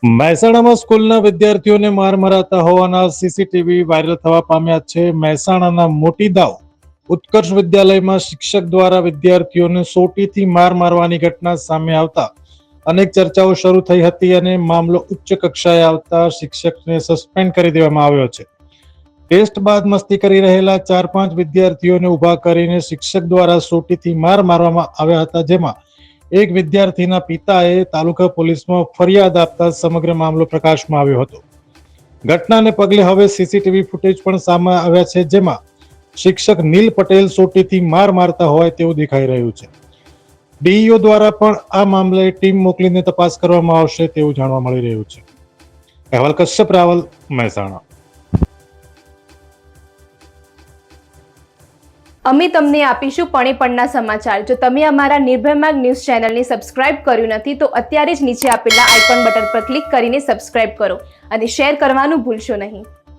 મહેસાણામાં સ્કૂલના વિદ્યાર્થીઓને માર મરાતા હોવાના સીસીટીવી વાયરલ થવા પામ્યા છે. મહેસાણાના મોટી દાવ ઉત્કર્ષ વિદ્યાલયમાં શિક્ષક દ્વારા વિદ્યાર્થીઓને સોટીથી માર મારવાની ઘટના સામે આવતા અનેક ચર્ચાઓ શરૂ થઈ હતી અને મામલો ઉચ્ચ કક્ષાએ આવતા શિક્ષકને સસ્પેન્ડ કરી દેવામાં આવ્યો છે. ટેસ્ટ બાદ મસ્તી કરી રહેલા 4-5 વિદ્યાર્થીઓને ઊભા કરીને શિક્ષક દ્વારા સોટીથી માર મારવામાં આવ્યા હતા, જેમાં એક વિદ્યાર્થીના પિતાએ તાલુકા પોલીસમાં ફરિયાદ આપતા સમગ્ર મામલો પ્રકાશમાં આવ્યો હતો. ઘટનાને પગલે હવે સીસીટીવી ફૂટેજ પણ સામે આવ્યા છે, જેમાં શિક્ષક નીલ પટેલ સોટીથી માર મારતા હોય તેવું દેખાઈ રહ્યું છે. ડીઈઓ દ્વારા પણ આ મામલે ટીમ મોકલીને તપાસ કરવામાં આવશે તેવું જાણવા મળી રહ્યું છે. અહેવાલ કશ્યપ રાવલ, મહેસાણા. અમે તમને આપીશું પળે-પળના સમાચાર. જો તમે અમારા નિર્ભય માર્ગ ન્યૂઝ ચેનલને સબસ્ક્રાઇબ કર્યું નથી તો અત્યારે જ નીચે આપેલા આઇકોન બટન પર ક્લિક કરીને સબસ્ક્રાઇબ કરો અને શેર કરવાનું ભૂલશો નહીં.